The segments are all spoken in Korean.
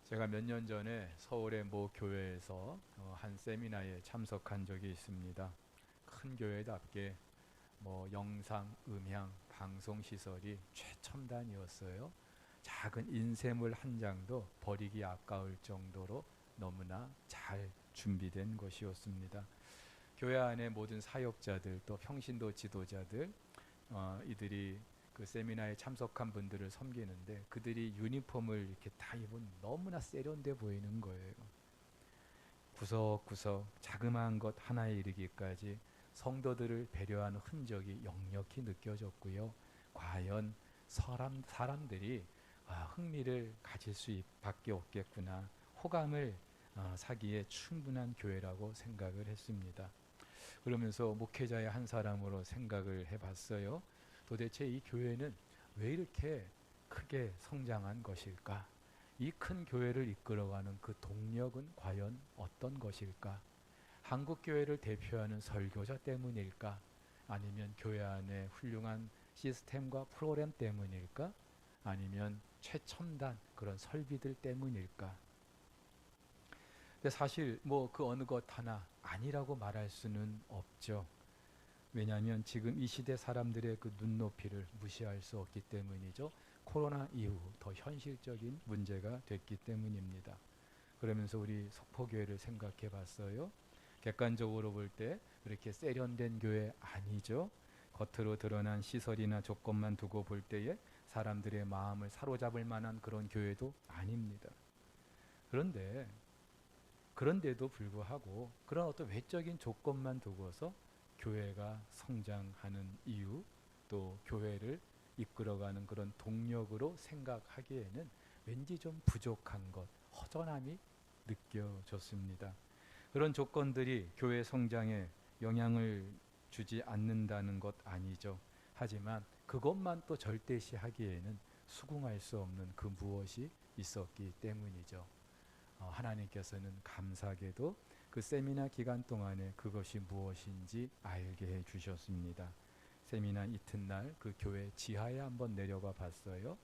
제가 몇 년 전에 서울의 모 교회에서 한 세미나에 참석한 적이 있습니다. 큰 교회답게 영상, 음향, 방송 시설이 최첨단이었어요. 작은 인쇄물 한 장도 버리기 아까울 정도로 너무나 잘 준비된 것이었습니다. 교회 안에 모든 사역자들 또 평신도 지도자들 이들이 그 세미나에 참석한 분들을 섬기는데 그들이 유니폼을 이렇게 다 입은 너무나 세련돼 보이는 거예요. 구석구석 자그마한 것 하나에 이르기까지 성도들을 배려하는 흔적이 역력히 느껴졌고요. 과연 사람들이 흥미를 가질 수밖에 없겠구나, 호감을 사기에 충분한 교회라고 생각을 했습니다. 그러면서 목회자의 한 사람으로 생각을 해봤어요. 도대체 이 교회는 왜 이렇게 크게 성장한 것일까? 이 큰 교회를 이끌어가는 그 동력은 과연 어떤 것일까? 한국 교회를 대표하는 설교자 때문일까? 아니면 교회 안에 훌륭한 시스템과 프로그램 때문일까? 아니면 최첨단 그런 설비들 때문일까? 근데 사실 그 어느 것 하나 아니라고 말할 수는 없죠. 왜냐하면 지금 이 시대 사람들의 그 눈높이를 무시할 수 없기 때문이죠. 코로나 이후 더 현실적인 문제가 됐기 때문입니다. 그러면서 우리 석포교회를 생각해 봤어요. 객관적으로 볼 때 그렇게 세련된 교회 아니죠. 겉으로 드러난 시설이나 조건만 두고 볼 때에 사람들의 마음을 사로잡을 만한 그런 교회도 아닙니다. 그런데도 불구하고 그런 어떤 외적인 조건만 두고서 교회가 성장하는 이유, 또 교회를 이끌어가는 그런 동력으로 생각하기에는 왠지 좀 부족한 것, 허전함이 느껴졌습니다. 그런 조건들이 교회 성장에 영향을 주지 않는다는 것 아니죠. 하지만 그것만 또 절대시하기에는 수긍할 수 없는 그 무엇이 있었기 때문이죠. 하나님께서는 감사하게도 그 세미나 기간 동안에 그것이 무엇인지 알게 해 주셨습니다. 세미나 이튿날 그 교회 지하에 한번 내려가 봤어요.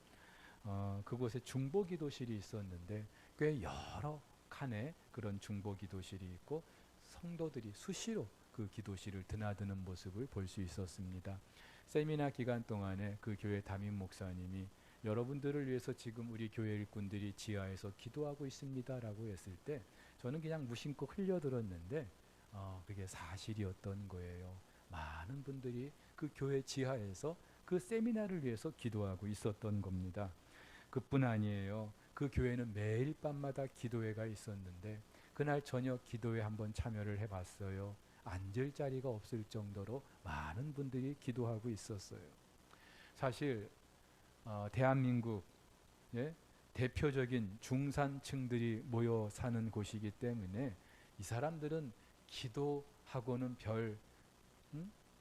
그곳에 중보기도실이 있었는데 꽤 여러 칸의 그런 중보기도실이 있고 성도들이 수시로 그 기도실을 드나드는 모습을 볼 수 있었습니다. 세미나 기간 동안에 그 교회 담임 목사님이 여러분들을 위해서 지금 우리 교회 일꾼들이 지하에서 기도하고 있습니다라고 했을 때 저는 그냥 무심코 흘려들었는데 그게 사실이었던 거예요. 많은 분들이 그 교회 지하에서 그 세미나를 위해서 기도하고 있었던 겁니다. 그뿐 아니에요. 그 교회는 매일 밤마다 기도회가 있었는데 그날 저녁 기도회 한번 참여를 해봤어요. 앉을 자리가 없을 정도로 많은 분들이 기도하고 있었어요. 사실 대한민국 대표적인 중산층들이 모여 사는 곳이기 때문에 이 사람들은 기도하고는 별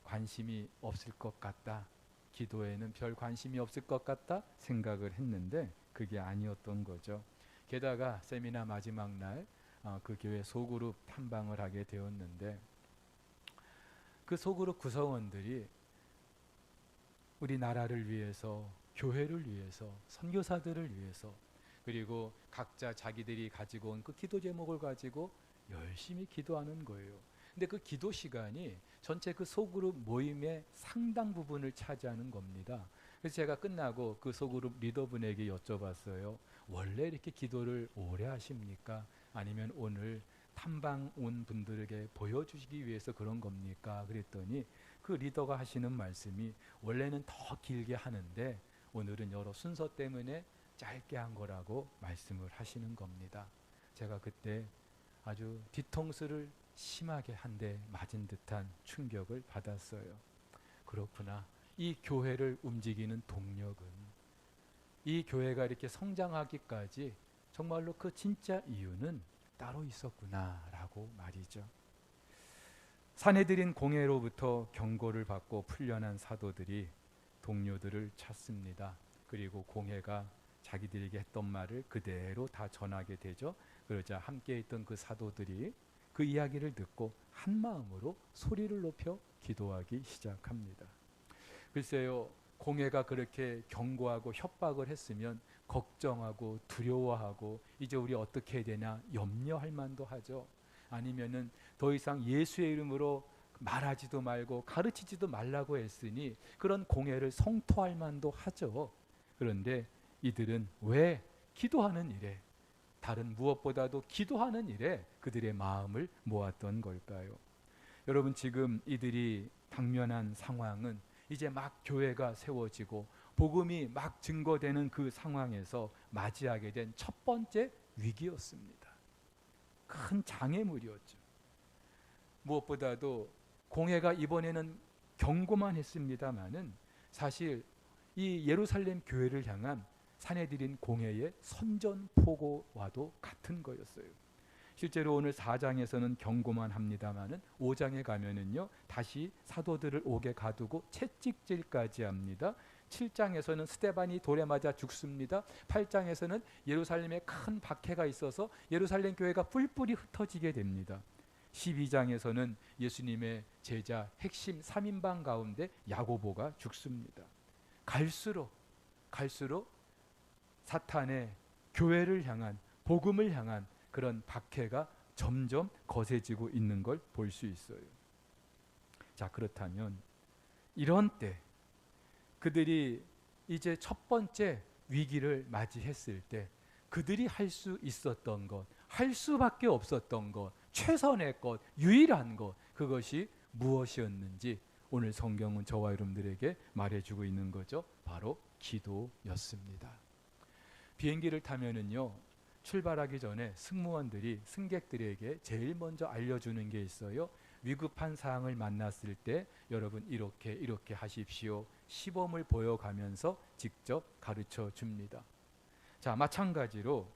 관심이 없을 것 같다, 기도에는 별 관심이 없을 것 같다 생각을 했는데 그게 아니었던 거죠. 게다가 세미나 마지막 날 그 교회 소그룹 탐방을 하게 되었는데 그 소그룹 구성원들이 우리나라를 위해서, 교회를 위해서, 선교사들을 위해서, 그리고 각자 자기들이 가지고 온 그 기도 제목을 가지고 열심히 기도하는 거예요. 근데 그 기도 시간이 전체 그 소그룹 모임의 상당 부분을 차지하는 겁니다. 그래서 제가 끝나고 그 소그룹 리더분에게 여쭤봤어요. 원래 이렇게 기도를 오래 하십니까? 아니면 오늘 탐방 온 분들에게 보여주시기 위해서 그런 겁니까? 그랬더니 그 리더가 하시는 말씀이 원래는 더 길게 하는데 오늘은 여러 순서 때문에 짧게 한 거라고 말씀을 하시는 겁니다. 제가 그때 아주 뒤통수를 심하게 한 대 맞은 듯한 충격을 받았어요. 그렇구나. 이 교회를 움직이는 동력은, 이 교회가 이렇게 성장하기까지 정말로 그 진짜 이유는 따로 있었구나라고 말이죠. 사내들인 공회로부터 경고를 받고 풀려난 사도들이 동료들을 찾습니다. 그리고 공회가 자기들에게 했던 말을 그대로 다 전하게 되죠. 그러자 함께 있던 그 사도들이 그 이야기를 듣고 한 마음으로 소리를 높여 기도하기 시작합니다. 글쎄요, 공회가 그렇게 경고하고 협박을 했으면 걱정하고 두려워하고 이제 우리 어떻게 해야 되나 염려할 만도 하죠. 아니면은 더 이상 예수의 이름으로 말하지도 말고 가르치지도 말라고 했으니 그런 공회를 성토할 만도 하죠. 그런데 이들은 왜 기도하는 일에, 다른 무엇보다도 기도하는 일에 그들의 마음을 모았던 걸까요? 여러분, 지금 이들이 당면한 상황은 이제 막 교회가 세워지고 복음이 막 증거되는 그 상황에서 맞이하게 된 첫 번째 위기였습니다. 큰 장애물이었죠. 무엇보다도 공회가 이번에는 경고만 했습니다마는 사실 이 예루살렘 교회를 향한 사내들인 공회의 선전포고와도 같은 거였어요. 실제로 오늘 4장에서는 경고만 합니다마는 5장에 가면은요 다시 사도들을 옥에 가두고 채찍질까지 합니다. 7장에서는 스데반이 돌에 맞아 죽습니다. 8장에서는 예루살렘에 큰 박해가 있어서 예루살렘 교회가 뿔뿔이 흩어지게 됩니다. 12장에서는 예수님의 제자 핵심 3인방 가운데 야고보가 죽습니다. 갈수록 사탄의 교회를 향한, 복음을 향한 그런 박해가 점점 거세지고 있는 걸 볼 수 있어요. 자, 그렇다면 이런 때 그들이 이제 첫 번째 위기를 맞이했을 때 그들이 할 수 있었던 것, 할 수밖에 없었던 것, 최선의 것, 유일한 것, 그것이 무엇이었는지 오늘 성경은 저와 여러분들에게 말해주고 있는 거죠. 바로 기도였습니다. 비행기를 타면은요, 출발하기 전에 승무원들이 승객들에게 제일 먼저 알려주는 게 있어요. 위급한 사항을 만났을 때 여러분 이렇게 하십시오. 시범을 보여가면서 직접 가르쳐 줍니다. 자, 마찬가지로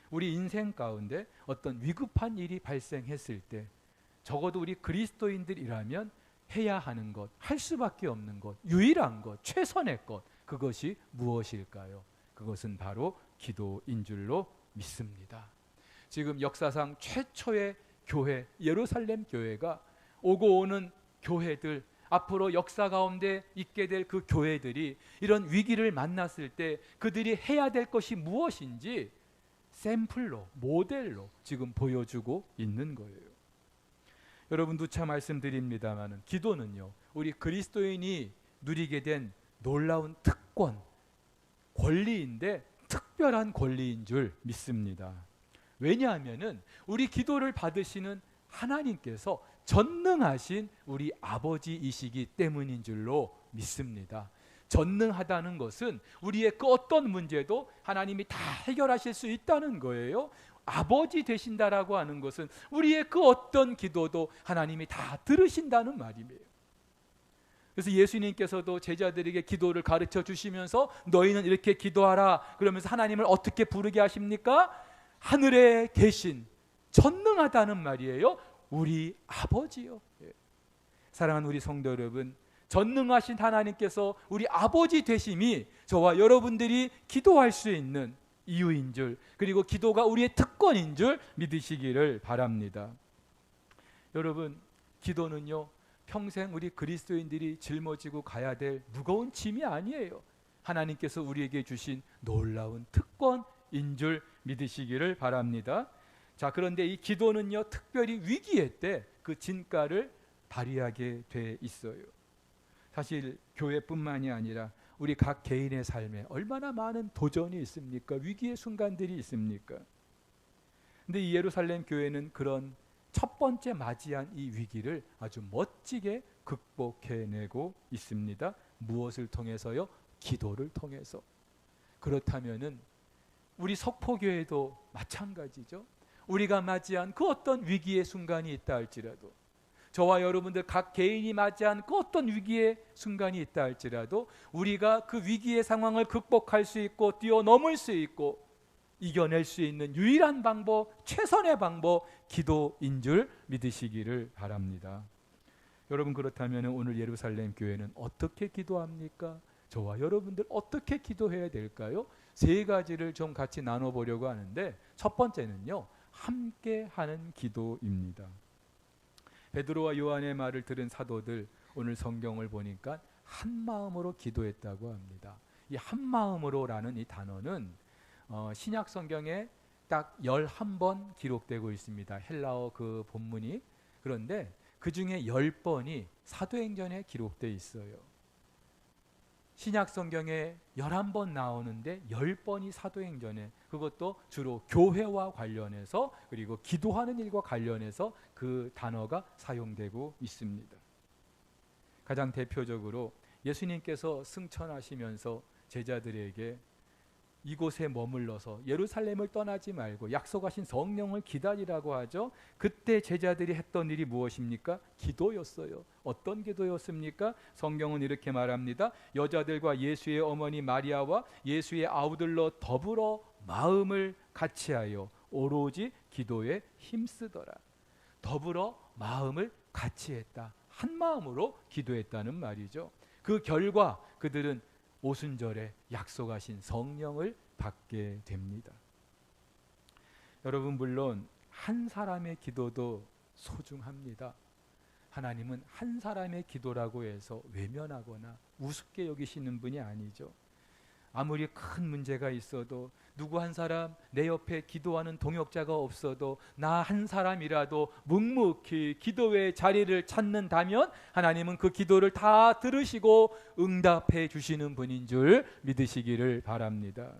우리 인생 가운데 어떤 위급한 일이 발생했을 때 적어도 우리 그리스도인들이라면 해야 하는 것, 할 수밖에 없는 것, 유일한 것, 최선의 것, 그것이 무엇일까요? 그것은 바로 기도인 줄로 믿습니다. 지금 역사상 최초의 교회, 예루살렘 교회가 오고 오는 교회들, 앞으로 역사 가운데 있게 될 그 교회들이 이런 위기를 만났을 때 그들이 해야 될 것이 무엇인지 샘플로, 모델로 지금 보여주고 있는 거예요. 여러분, 누차 말씀드립니다마는 기도는요, 우리 그리스도인이 누리게 된 놀라운 특권, 권리인데 특별한 권리인 줄 믿습니다. 왜냐하면은 우리 기도를 받으시는 하나님께서 전능하신 우리 아버지이시기 때문인 줄로 믿습니다. 전능하다는 것은 우리의 그 어떤 문제도 하나님이 다 해결하실 수 있다는 거예요. 아버지 되신다라고 하는 것은 우리의 그 어떤 기도도 하나님이 다 들으신다는 말이에요. 그래서 예수님께서도 제자들에게 기도를 가르쳐 주시면서 너희는 이렇게 기도하라 그러면서 하나님을 어떻게 부르게 하십니까? 하늘에 계신 전능하다는 말이에요. 우리 아버지요. 사랑하는 우리 성도 여러분, 전능하신 하나님께서 우리 아버지 되심이 저와 여러분들이 기도할 수 있는 이유인 줄, 그리고 기도가 우리의 특권인 줄 믿으시기를 바랍니다. 여러분, 기도는요 평생 우리 그리스도인들이 짊어지고 가야 될 무거운 짐이 아니에요. 하나님께서 우리에게 주신 놀라운 특권인 줄 믿으시기를 바랍니다. 자, 그런데 이 기도는요 특별히 위기의 때 그 진가를 발휘하게 돼 있어요. 사실 교회뿐만이 아니라 우리 각 개인의 삶에 얼마나 많은 도전이 있습니까? 위기의 순간들이 있습니까? 근데 이 예루살렘 교회는 그런 첫 번째 맞이한 이 위기를 아주 멋지게 극복해내고 있습니다. 무엇을 통해서요? 기도를 통해서. 그렇다면은 우리 석포교회도 마찬가지죠. 우리가 맞이한 그 어떤 위기의 순간이 있다 할지라도, 저와 여러분들 각 개인이 맞이한 그 어떤 위기의 순간이 있다 할지라도 우리가 그 위기의 상황을 극복할 수 있고 뛰어넘을 수 있고 이겨낼 수 있는 유일한 방법, 최선의 방법, 기도인 줄 믿으시기를 바랍니다. 여러분, 그렇다면 오늘 예루살렘 교회는 어떻게 기도합니까? 저와 여러분들 어떻게 기도해야 될까요? 세 가지를 좀 같이 나눠보려고 하는데, 첫 번째는요, 함께 하는 기도입니다. 베드로와 요한의 말을 들은 사도들, 오늘 성경을 보니까 한 마음으로 기도했다고 합니다. 이 한 마음으로라는 이 단어는 신약 성경에 딱 11번 기록되고 있습니다. 헬라어 그 본문이. 그런데 그 중에 10번이 사도행전에 기록되어 있어요. 신약 성경에 11번 나오는데 10번이 사도행전에, 그것도 주로 교회와 관련해서 그리고 기도하는 일과 관련해서 그 단어가 사용되고 있습니다. 가장 대표적으로 예수님께서 승천하시면서 제자들에게 이곳에 머물러서 예루살렘을 떠나지 말고 약속하신 성령을 기다리라고 하죠. 그때 제자들이 했던 일이 무엇입니까? 기도였어요. 어떤 기도였습니까? 성경은 이렇게 말합니다. 여자들과 예수의 어머니 마리아와 예수의 아우들로 더불어 마음을 같이하여 오로지 기도에 힘쓰더라. 더불어 마음을 같이했다. 한 마음으로 기도했다는 말이죠. 그 결과 그들은 오순절에 약속하신 성령을 받게 됩니다. 여러분, 물론 한 사람의 기도도 소중합니다. 하나님은 한 사람의 기도라고 해서 외면하거나 우습게 여기시는 분이 아니죠. 아무리 큰 문제가 있어도 누구 한 사람 내 옆에 기도하는 동역자가 없어도 나 한 사람이라도 묵묵히 기도의 자리를 찾는다면 하나님은 그 기도를 다 들으시고 응답해 주시는 분인 줄 믿으시기를 바랍니다.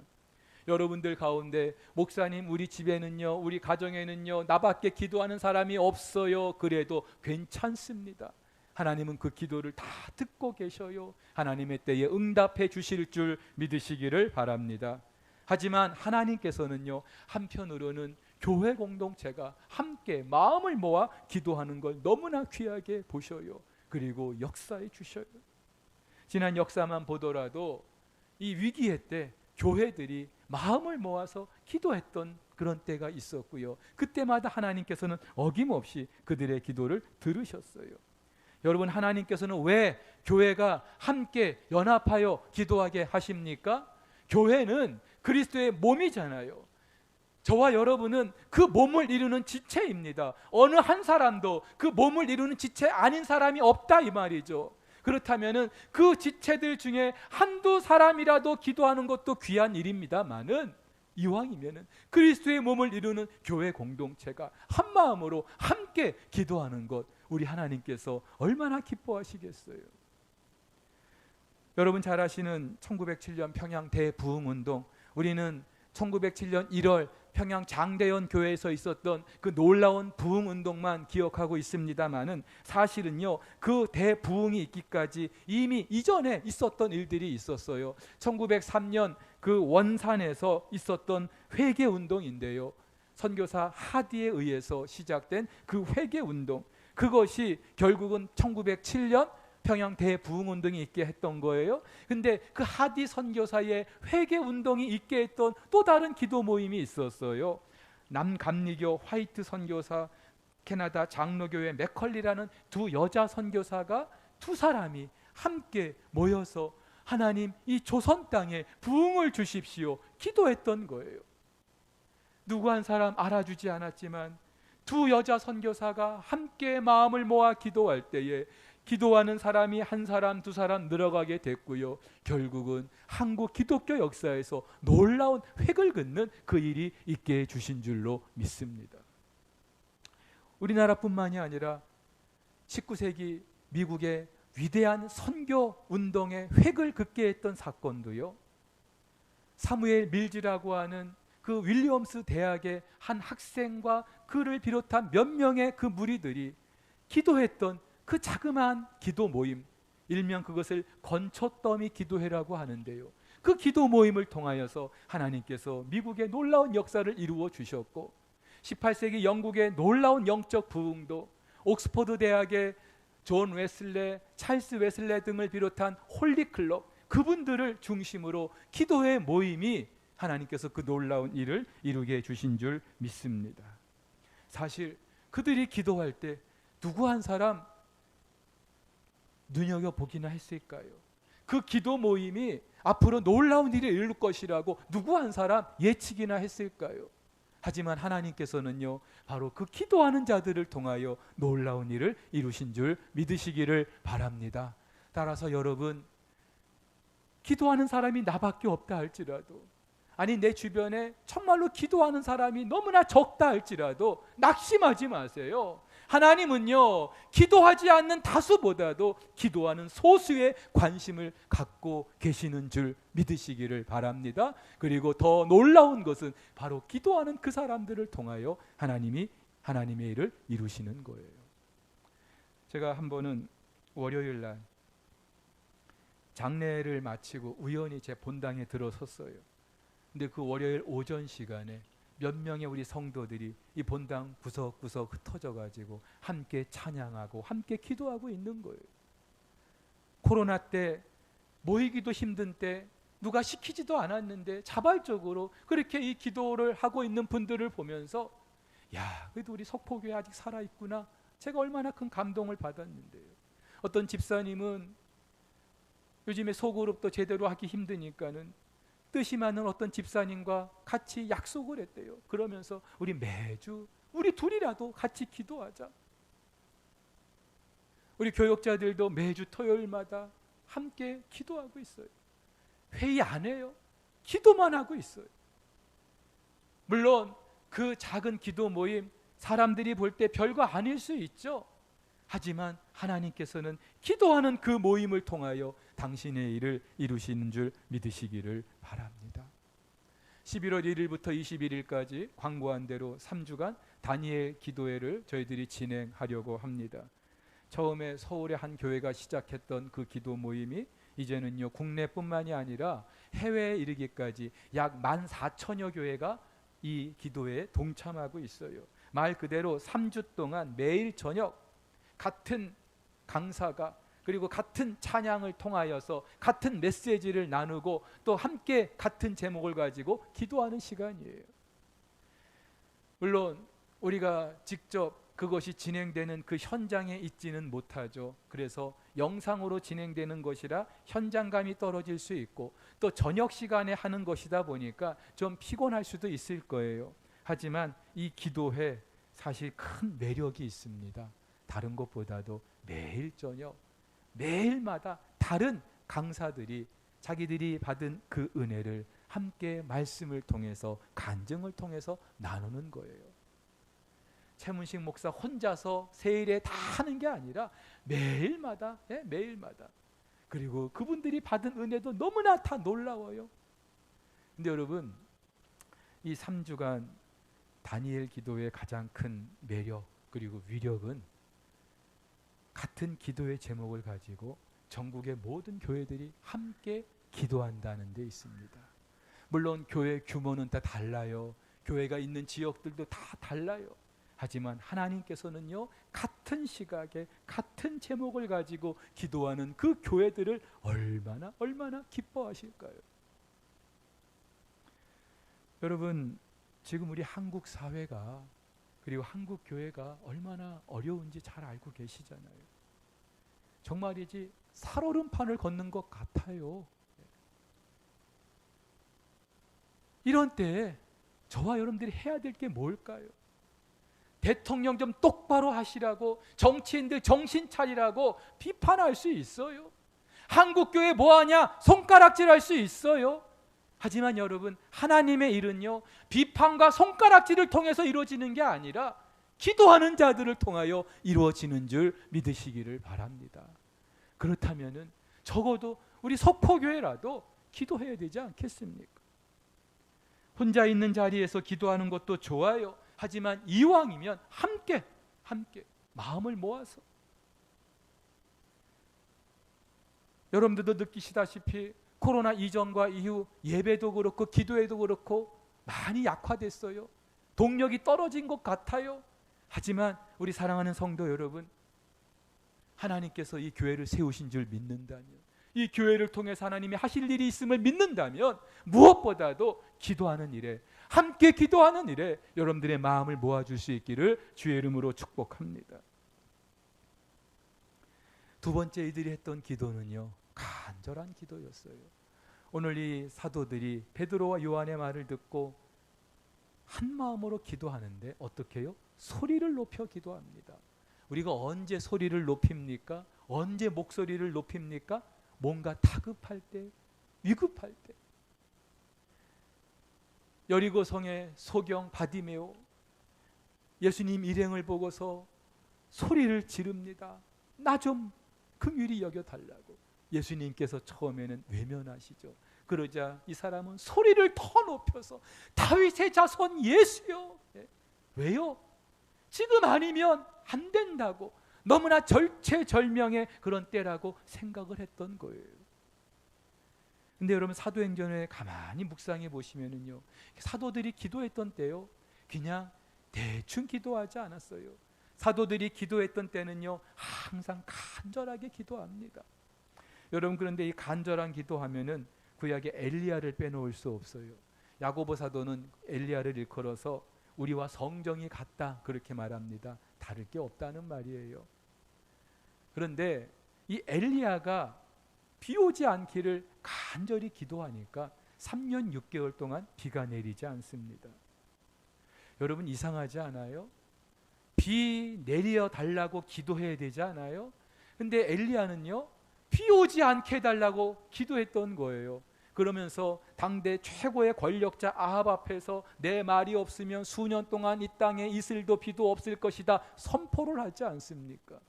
여러분들 가운데 목사님 우리 집에는요, 우리 가정에는요 나밖에 기도하는 사람이 없어요. 그래도 괜찮습니다. 하나님은 그 기도를 다 듣고 계셔요. 하나님의 때에 응답해 주실 줄 믿으시기를 바랍니다. 하지만 하나님께서는요, 한편으로는 교회 공동체가 함께 마음을 모아 기도하는 걸 너무나 귀하게 보셔요. 그리고 역사해 주셔요. 지난 역사만 보더라도 이 위기의 때 교회들이 마음을 모아서 기도했던 그런 때가 있었고요. 그때마다 하나님께서는 어김없이 그들의 기도를 들으셨어요. 여러분, 하나님께서는 왜 교회가 함께 연합하여 기도하게 하십니까? 교회는 그리스도의 몸이잖아요. 저와 여러분은 그 몸을 이루는 지체입니다. 어느 한 사람도 그 몸을 이루는 지체 아닌 사람이 없다 이 말이죠. 그렇다면은 그 지체들 중에 한두 사람이라도 기도하는 것도 귀한 일입니다만은 이왕이면은 그리스도의 몸을 이루는 교회 공동체가 한 마음으로 함께 기도하는 것, 우리 하나님께서 얼마나 기뻐하시겠어요. 여러분 잘 아시는 1907년 평양 대부흥운동, 우리는 1907년 1월 평양 장대현 교회에서 있었던 그 놀라운 부흥운동만 기억하고 있습니다마는 사실은요, 그 대부흥이 있기까지 이미 이전에 있었던 일들이 있었어요. 1903년 그 원산에서 있었던 회개운동인데요, 선교사 하디에 의해서 시작된 그 회개운동, 그것이 결국은 1907년 평양 대부흥운동이 있게 했던 거예요. 근데 그 하디 선교사의 회개운동이 있게 했던 또 다른 기도 모임이 있었어요. 남감리교 화이트 선교사, 캐나다 장로교회 맥컬리라는 두 여자 선교사가 두 사람이 함께 모여서 하나님 이 조선 땅에 부흥을 주십시오 기도했던 거예요. 누구 한 사람 알아주지 않았지만 두 여자 선교사가 함께 마음을 모아 기도할 때에 기도하는 사람이 한 사람 두 사람 늘어가게 됐고요. 결국은 한국 기독교 역사에서 놀라운 획을 긋는 그 일이 있게 해주신 줄로 믿습니다. 우리나라뿐만이 아니라 19세기 미국의 위대한 선교 운동의 획을 긋게 했던 사건도요, 사무엘 밀즈라고 하는 그 윌리엄스 대학의 한 학생과 그를 비롯한 몇 명의 그 무리들이 기도했던 그 자그마한 기도 모임, 일명 그것을 건초더미 기도회라고 하는데요, 그 기도 모임을 통하여서 하나님께서 미국의 놀라운 역사를 이루어 주셨고, 18세기 영국의 놀라운 영적 부흥도 옥스퍼드 대학의 존 웨슬레, 찰스 웨슬레 등을 비롯한 홀리클럽, 그분들을 중심으로 기도회 모임이 하나님께서 그 놀라운 일을 이루게 해주신 줄 믿습니다. 사실 그들이 기도할 때 누구 한 사람 눈여겨보기나 했을까요? 그 기도 모임이 앞으로 놀라운 일을 이룰 것이라고 누구 한 사람 예측이나 했을까요? 하지만 하나님께서는요, 바로 그 기도하는 자들을 통하여 놀라운 일을 이루신 줄 믿으시기를 바랍니다. 따라서 여러분, 기도하는 사람이 나밖에 없다 할지라도, 아니 내 주변에 정말로 기도하는 사람이 너무나 적다 할지라도 낙심하지 마세요. 하나님은요, 기도하지 않는 다수보다도 기도하는 소수에 관심을 갖고 계시는 줄 믿으시기를 바랍니다. 그리고 더 놀라운 것은 바로 기도하는 그 사람들을 통하여 하나님이 하나님의 일을 이루시는 거예요. 제가 한 번은 월요일 날 장례를 마치고 우연히 제 본당에 들어섰어요. 근데 그 월요일 오전 시간에 몇 명의 우리 성도들이 이 본당 구석구석 흩어져 가지고 함께 찬양하고 함께 기도하고 있는 거예요. 코로나 때 모이기도 힘든 때 누가 시키지도 않았는데 자발적으로 그렇게 이 기도를 하고 있는 분들을 보면서 야, 그래도 우리 석포교회 아직 살아있구나. 제가 얼마나 큰 감동을 받았는데요. 어떤 집사님은 요즘에 소그룹도 제대로 하기 힘드니까는 뜻이 맞는 어떤 집사님과 같이 약속을 했대요. 그러면서 우리 매주 우리 둘이라도 같이 기도하자. 우리 교역자들도 매주 토요일마다 함께 기도하고 있어요. 회의 안 해요. 기도만 하고 있어요. 물론 그 작은 기도 모임 사람들이 볼 때 별거 아닐 수 있죠. 하지만 하나님께서는 기도하는 그 모임을 통하여 당신의 일을 이루시는 줄 믿으시기를 바랍니다. 11월 1일부터 21일까지 광고한 대로 3주간 다니엘 기도회를 저희들이 진행하려고 합니다. 처음에 서울의 한 교회가 시작했던 그 기도 모임이 이제는요, 국내뿐만이 아니라 해외에 이르기까지 약 14,000여 교회가 이 기도회에 동참하고 있어요. 말 그대로 3주 동안 매일 저녁 같은 강사가 그리고 같은 찬양을 통하여서 같은 메시지를 나누고 또 함께 같은 제목을 가지고 기도하는 시간이에요. 물론 우리가 직접 그것이 진행되는 그 현장에 있지는 못하죠. 그래서 영상으로 진행되는 것이라 현장감이 떨어질 수 있고 또 저녁 시간에 하는 것이다 보니까 좀 피곤할 수도 있을 거예요. 하지만 이 기도회 사실 큰 매력이 있습니다. 다른 것보다도 매일 저녁 매일마다 다른 강사들이 자기들이 받은 그 은혜를 함께 말씀을 통해서 간증을 통해서 나누는 거예요. 최문식 목사 혼자서 세일에 다 하는 게 아니라 매일마다 매일마다 그리고 그분들이 받은 은혜도 너무나 다 놀라워요. 근데 여러분 이 3주간 다니엘 기도의 가장 큰 매력 그리고 위력은 같은 기도의 제목을 가지고 전국의 모든 교회들이 함께 기도한다는 데 있습니다. 물론 교회 규모는 다 달라요. 교회가 있는 지역들도 다 달라요. 하지만 하나님께서는요, 같은 시각에 같은 제목을 가지고 기도하는 그 교회들을 얼마나 기뻐하실까요? 여러분, 지금 우리 한국 사회가 그리고 한국 교회가 얼마나 어려운지 잘 알고 계시잖아요. 정말이지 살얼음판을 걷는 것 같아요. 이런 때에 저와 여러분들이 해야 될 게 뭘까요? 대통령 좀 똑바로 하시라고, 정치인들 정신 차리라고 비판할 수 있어요. 한국교회 뭐하냐 손가락질할 수 있어요. 하지만 여러분, 하나님의 일은요, 비판과 손가락질을 통해서 이루어지는 게 아니라 기도하는 자들을 통하여 이루어지는 줄 믿으시기를 바랍니다. 그렇다면은 적어도 우리 석포교회라도 기도해야 되지 않겠습니까? 혼자 있는 자리에서 기도하는 것도 좋아요. 하지만 이왕이면 함께 마음을 모아서, 여러분들도 느끼시다시피 코로나 이전과 이후 예배도 그렇고 기도회도 그렇고 많이 약화됐어요. 동력이 떨어진 것 같아요. 하지만 우리 사랑하는 성도 여러분, 하나님께서 이 교회를 세우신 줄 믿는다면, 이 교회를 통해서 하나님이 하실 일이 있음을 믿는다면 무엇보다도 기도하는 일에, 함께 기도하는 일에 여러분들의 마음을 모아줄 수 있기를 주의 이름으로 축복합니다. 두 번째 이들이 했던 기도는요, 간절한 기도였어요. 오늘 이 사도들이 베드로와 요한의 말을 듣고 한 마음으로 기도하는데 어떻게 해요? 소리를 높여 기도합니다. 우리가 언제 소리를 높입니까? 언제 목소리를 높입니까? 뭔가 다급할 때, 위급할 때. 여리고성의 소경 바디메오, 예수님 일행을 보고서 소리를 지릅니다. 나 좀 긍휼히 여겨달라고. 예수님께서 처음에는 외면하시죠. 그러자 이 사람은 소리를 더 높여서 다윗의 자손 예수여. 왜요? 지금 아니면 안 된다고, 너무나 절체절명의 그런 때라고 생각을 했던 거예요. 근데 여러분, 사도행전에 가만히 묵상해 보시면은요, 사도들이 기도했던 때요, 그냥 대충 기도하지 않았어요. 사도들이 기도했던 때는요, 항상 간절하게 기도합니다. 여러분, 그런데 이 간절한 기도하면은 구약의 엘리야를 빼놓을 수 없어요. 야고보 사도는 엘리야를 일컬어서 우리와 성정이 같다 그렇게 말합니다. 다를 게 없다는 말이에요. 그런데 이 엘리야가 비 오지 않기를 간절히 기도하니까 3년 6개월 동안 비가 내리지 않습니다. 여러분, 이상하지 않아요? 비 내려 달라고 기도해야 되지 않아요? 근데 엘리야는요, 비 오지 않게 해달라고 기도했던 거예요. 그러면서 당대 최고의 권력자 아합 앞에서 내 말이 없으면 수년 동안 이 땅에 이슬도 비도 없을 것이다 선포를 하지 않습니까?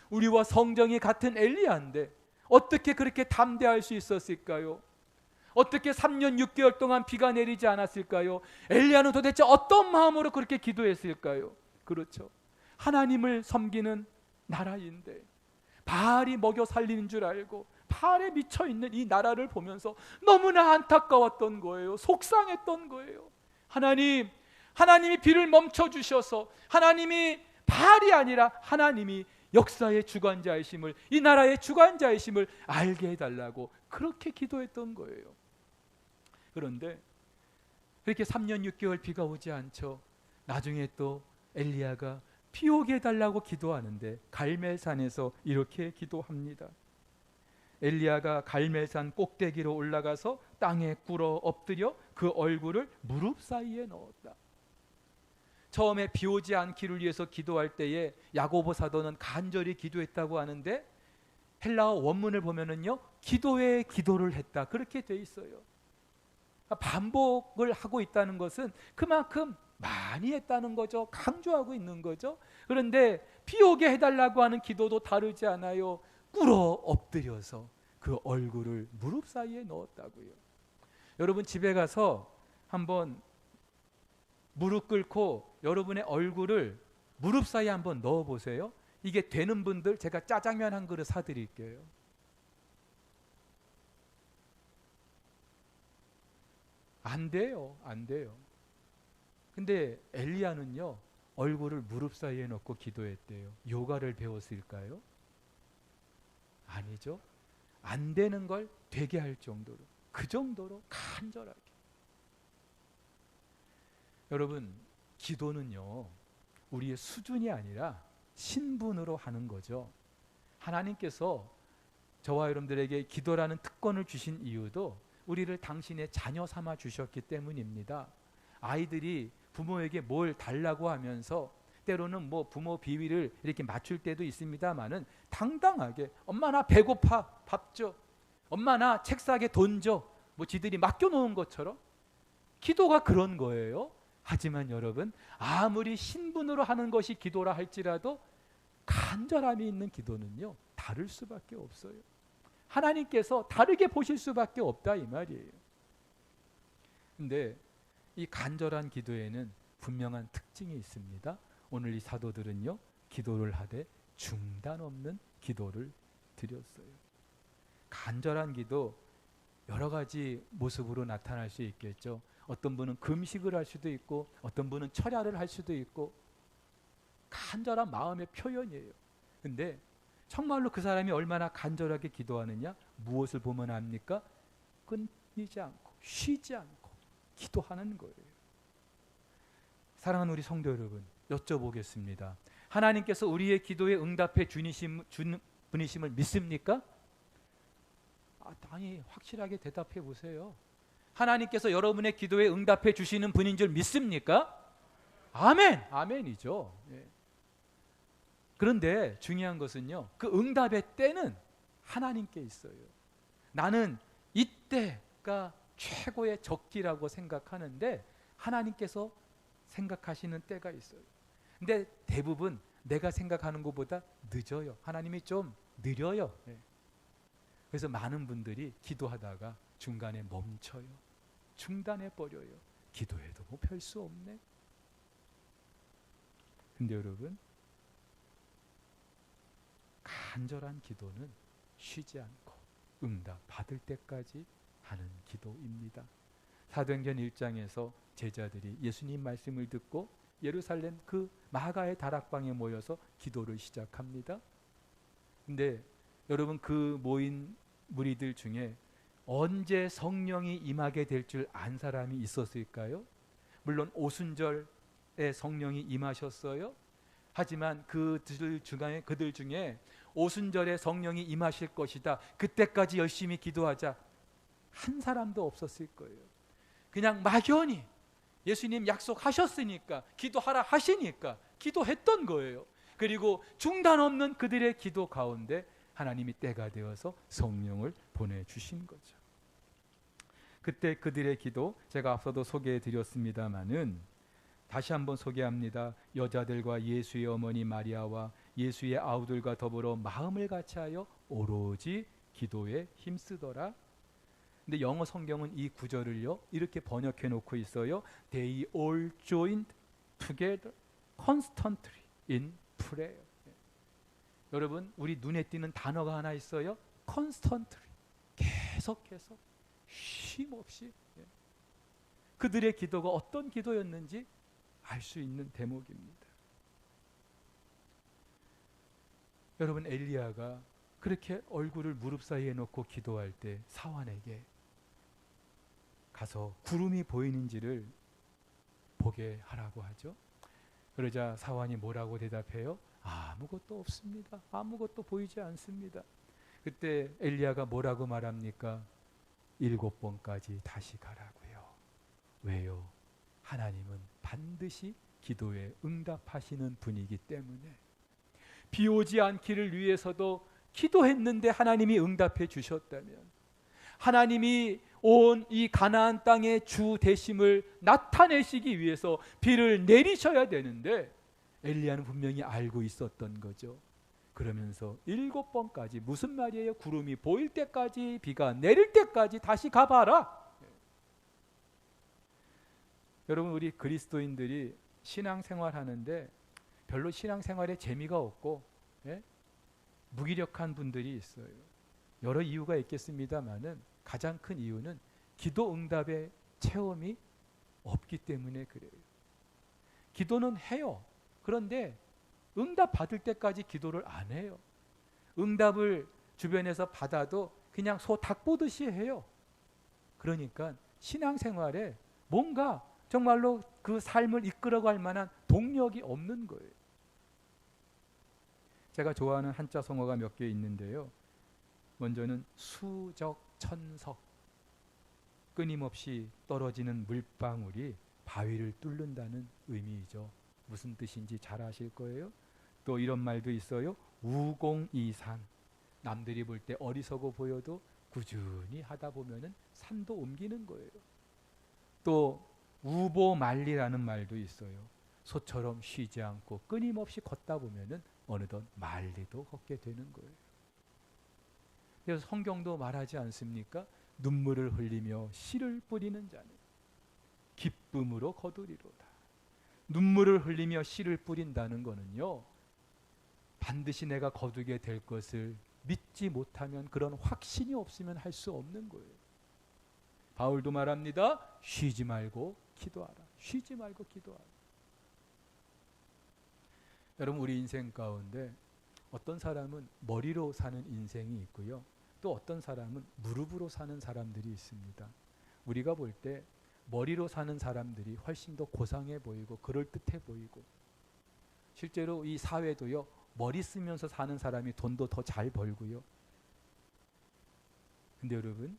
우리와 성정이 같은 엘리야인데 어떻게 그렇게 담대할 수 있었을까요? 어떻게 3년 6개월 동안 비가 내리지 않았을까요? 엘리야는 도대체 어떤 마음으로 그렇게 기도했을까요? 그렇죠. 하나님을 섬기는 나라인데 바알이 먹여 살리는 줄 알고 바알에 미쳐있는 이 나라를 보면서 너무나 안타까웠던 거예요. 속상했던 거예요. 하나님이 비를 멈춰주셔서 하나님이 바알이 아니라 하나님이 역사의 주관자이심을, 이 나라의 주관자이심을 알게 해달라고 그렇게 기도했던 거예요. 그런데 그렇게 3년 6개월 비가 오지 않죠. 나중에 또 엘리야가 비 오게 해달라고 기도하는데 갈멜산에서 이렇게 기도합니다. 엘리야가 갈멜산 꼭대기로 올라가서 땅에 꿇어 엎드려 그 얼굴을 무릎 사이에 넣었다. 처음에 비 오지 않기를 위해서 기도할 때에 야고보 사도는 간절히 기도했다고 하는데 헬라어 원문을 보면은요, 기도에 기도를 했다 그렇게 돼 있어요. 반복을 하고 있다는 것은 그만큼 많이 했다는 거죠. 강조하고 있는 거죠. 그런데 비 오게 해달라고 하는 기도도 다르지 않아요. 꿇어 엎드려서 그 얼굴을 무릎 사이에 넣었다고요. 여러분, 집에 가서 한번 무릎 꿇고 여러분의 얼굴을 무릎 사이에 한번 넣어 보세요. 이게 되는 분들 제가 짜장면 한 그릇 사드릴게요. 안 돼요. 안 돼요. 근데 엘리야는요, 얼굴을 무릎 사이에 넣고 기도했대요. 요가를 배웠을까요? 아니죠. 안 되는 걸 되게 할 정도로, 그 정도로 간절하게. 여러분, 기도는요, 우리의 수준이 아니라 신분으로 하는 거죠. 하나님께서 저와 여러분들에게 기도라는 특권을 주신 이유도 우리를 당신의 자녀 삼아 주셨기 때문입니다. 아이들이 부모에게 뭘 달라고 하면서 때로는 뭐 부모 비위를 이렇게 맞출 때도 있습니다만은 당당하게 엄마 나 배고파 밥 줘, 엄마 나 책상에 돈 줘, 뭐 지들이 맡겨놓은 것처럼 기도가 그런 거예요. 하지만 여러분, 아무리 신분으로 하는 것이 기도라 할지라도 간절함이 있는 기도는요, 다를 수밖에 없어요. 하나님께서 다르게 보실 수밖에 없다 이 말이에요. 근데 이 간절한 기도에는 분명한 특징이 있습니다. 오늘 이 사도들은요, 기도를 하되 중단 없는 기도를 드렸어요. 간절한 기도 여러 가지 모습으로 나타날 수 있겠죠. 어떤 분은 금식을 할 수도 있고 어떤 분은 철야를 할 수도 있고 간절한 마음의 표현이에요. 근데 정말로 그 사람이 얼마나 간절하게 기도하느냐, 무엇을 보면 압니까? 끊이지 않고 쉬지 않고 기도하는 거예요. 사랑하는 우리 성도 여러분, 여쭤보겠습니다. 하나님께서 우리의 기도에 응답해 주는 분이심을 믿습니까? 당연히 확실하게 대답해 보세요. 하나님께서 여러분의 기도에 응답해 주시는 분인 줄 믿습니까? 아멘! 아멘이죠. 예. 그런데 중요한 것은요, 그 응답의 때는 하나님께 있어요. 나는 이때가 최고의 적기라고 생각하는데 하나님께서 생각하시는 때가 있어요. 근데 대부분 내가 생각하는 것보다 늦어요. 하나님이 좀 느려요. 네. 그래서 많은 분들이 기도하다가 중간에 멈춰요. 중단해 버려요. 기도해도 뭐 별 수 없네. 근데 여러분, 간절한 기도는 쉬지 않고 응답 받을 때까지 하는 기도입니다. 사도행전 1장에서 제자들이 예수님 말씀을 듣고 예루살렘 그 마가의 다락방에 모여서 기도를 시작합니다. 근데 여러분, 그 모인 무리들 중에 언제 성령이 임하게 될 줄 안 사람이 있었을까요? 물론 오순절에 성령이 임하셨어요. 하지만 그들 중에 오순절에 성령이 임하실 것이다, 그때까지 열심히 기도하자, 한 사람도 없었을 거예요. 그냥 막연히 예수님 약속하셨으니까, 기도하라 하시니까 기도했던 거예요. 그리고 중단 없는 그들의 기도 가운데 하나님이 때가 되어서 성령을 보내주신 거죠. 그때 그들의 기도, 제가 앞서도 소개해 드렸습니다마는 다시 한번 소개합니다. 여자들과 예수의 어머니 마리아와 예수의 아우들과 더불어 마음을 같이하여 오로지 기도에 힘쓰더라. 근데 영어 성경은 이 구절을요 이렇게 번역해 놓고 있어요. They all joined together constantly in prayer. 여러분, 우리 눈에 띄는 단어가 하나 있어요. constantly. 계속해서 쉼없이. 그들의 기도가 어떤 기도였는지 알 수 있는 대목입니다. 여러분, 엘리야가 그렇게 얼굴을 무릎 사이에 놓고 기도할 때 사환에게 가서 구름이 보이는지를 보게 하라고 하죠. 그러자 사환이 뭐라고 대답해요? 아무것도 없습니다. 아무것도 보이지 않습니다. 그때 엘리야가 뭐라고 말합니까? 7번까지 다시 가라고요. 왜요? 하나님은 반드시 기도에 응답하시는 분이기 때문에. 비 오지 않기를 위해서도 기도했는데 하나님이 응답해 주셨다면, 하나님이 온 이 가나안 땅의 주 되심을 나타내시기 위해서 비를 내리셔야 되는데 엘리야는 분명히 알고 있었던 거죠. 그러면서 7번까지, 무슨 말이에요? 구름이 보일 때까지, 비가 내릴 때까지 다시 가봐라. 여러분, 우리 그리스도인들이 신앙생활하는데 별로 신앙생활에 재미가 없고 무기력한 분들이 있어요. 여러 이유가 있겠습니다마는 가장 큰 이유는 기도 응답의 체험이 없기 때문에 그래요. 기도는 해요. 그런데 응답 받을 때까지 기도를 안 해요. 응답을 주변에서 받아도 그냥 소 닭 보듯이 해요. 그러니까 신앙생활에 뭔가 정말로 그 삶을 이끌어갈 만한 동력이 없는 거예요. 제가 좋아하는 한자 성어가 몇 개 있는데요. 먼저는 수적천석, 끊임없이 떨어지는 물방울이 바위를 뚫는다는 의미이죠. 무슨 뜻인지 잘 아실 거예요. 또 이런 말도 있어요. 우공이산, 남들이 볼 때 어리석어 보여도 꾸준히 하다 보면은 산도 옮기는 거예요. 또 우보만리라는 말도 있어요. 소처럼 쉬지 않고 끊임없이 걷다 보면은 어느덧 만리도 걷게 되는 거예요. 그래서 성경도 말하지 않습니까? 눈물을 흘리며 씨를 뿌리는 자는 기쁨으로 거두리로다. 눈물을 흘리며 씨를 뿌린다는 거는요, 반드시 내가 거두게 될 것을 믿지 못하면, 그런 확신이 없으면 할 수 없는 거예요. 바울도 말합니다. 쉬지 말고 기도하라. 쉬지 말고 기도하라. 여러분, 우리 인생 가운데 어떤 사람은 머리로 사는 인생이 있고요, 또 어떤 사람은 무릎으로 사는 사람들이 있습니다. 우리가 볼 때 머리로 사는 사람들이 훨씬 더 고상해 보이고 그럴듯해 보이고, 실제로 이 사회도요, 머리 쓰면서 사는 사람이 돈도 더 잘 벌고요. 근데 여러분,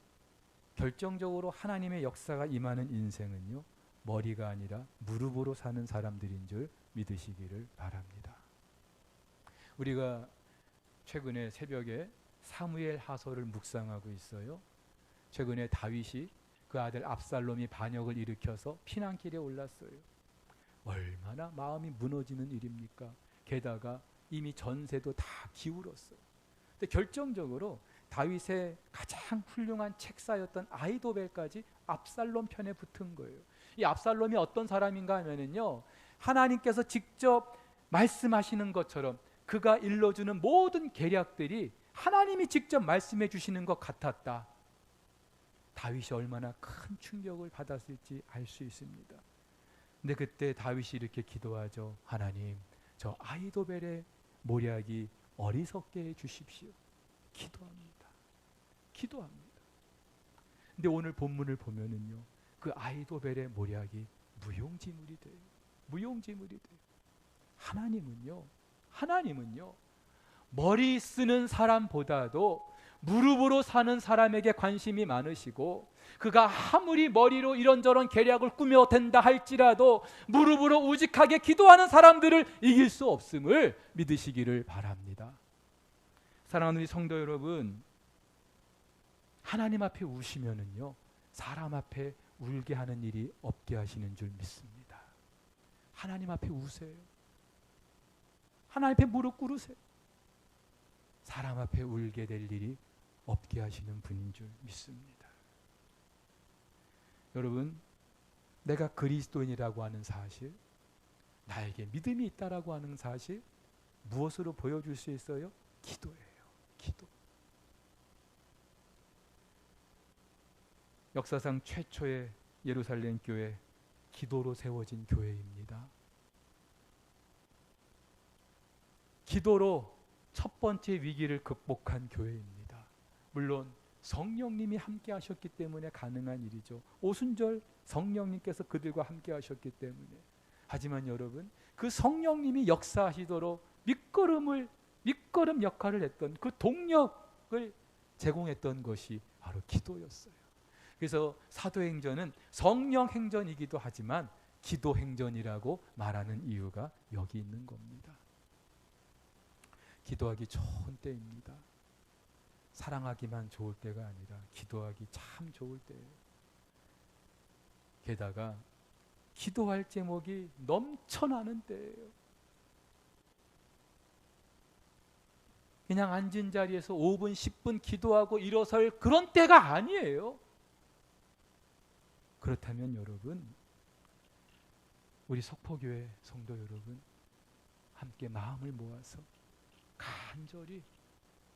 결정적으로 하나님의 역사가 임하는 인생은요, 머리가 아니라 무릎으로 사는 사람들인 줄 믿으시기를 바랍니다. 우리가 최근에 새벽에 사무엘 하서를 묵상하고 있어요. 최근에 다윗이 그 아들 압살롬이 반역을 일으켜서 피난길에 올랐어요. 얼마나 마음이 무너지는 일입니까? 게다가 이미 전세도 다 기울었어요. 근데 결정적으로 다윗의 가장 훌륭한 책사였던 아히도벨까지 압살롬 편에 붙은 거예요. 이 압살롬이 어떤 사람인가 하면은요, 하나님께서 직접 말씀하시는 것처럼 그가 일러주는 모든 계략들이 하나님이 직접 말씀해 주시는 것 같았다. 다윗이 얼마나 큰 충격을 받았을지 알 수 있습니다. 근데 그때 다윗이 이렇게 기도하죠. 하나님, 저 아히도벨의 모략이 어리석게 해 주십시오. 기도합니다. 기도합니다. 근데 오늘 본문을 보면은요, 그 아히도벨의 모략이 무용지물이 돼요. 무용지물이 돼요. 하나님은요, 머리 쓰는 사람보다도 무릎으로 사는 사람에게 관심이 많으시고, 그가 아무리 머리로 이런저런 계략을 꾸며댄다 할지라도 무릎으로 우직하게 기도하는 사람들을 이길 수 없음을 믿으시기를 바랍니다. 사랑하는 우리 성도 여러분, 하나님 앞에 우시면은요, 사람 앞에 울게 하는 일이 없게 하시는 줄 믿습니다. 하나님 앞에 우세요. 하나님 앞에 무릎 꿇으세요. 사람 앞에 울게 될 일이 없게 하시는 분인 줄 믿습니다. 여러분, 내가 그리스도인이라고 하는 사실, 나에게 믿음이 있다라고 하는 사실, 무엇으로 보여줄 수 있어요? 기도예요. 기도. 역사상 최초의 예루살렘 교회, 기도로 세워진 교회입니다. 기도로 첫 번째 위기를 극복한 교회입니다. 물론 성령님이 함께 하셨기 때문에 가능한 일이죠. 오순절 성령님께서 그들과 함께 하셨기 때문에. 하지만 여러분, 그 성령님이 역사하시도록 밑거름 역할을 했던 그 동력을 제공했던 것이 바로 기도였어요. 그래서 사도행전은 성령행전이기도 하지만 기도행전이라고 말하는 이유가 여기 있는 겁니다. 기도하기 좋은 때입니다. 사랑하기만 좋을 때가 아니라 기도하기 참 좋을 때예요. 게다가 기도할 제목이 넘쳐나는 때예요. 그냥 앉은 자리에서 5분, 10분 기도하고 일어설 그런 때가 아니에요. 그렇다면 여러분, 우리 석포교회 성도 여러분, 함께 마음을 모아서 간절히,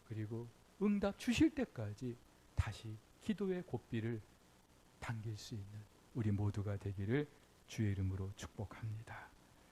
그리고 응답 주실 때까지 다시 기도의 고삐를 당길 수 있는 우리 모두가 되기를 주의 이름으로 축복합니다.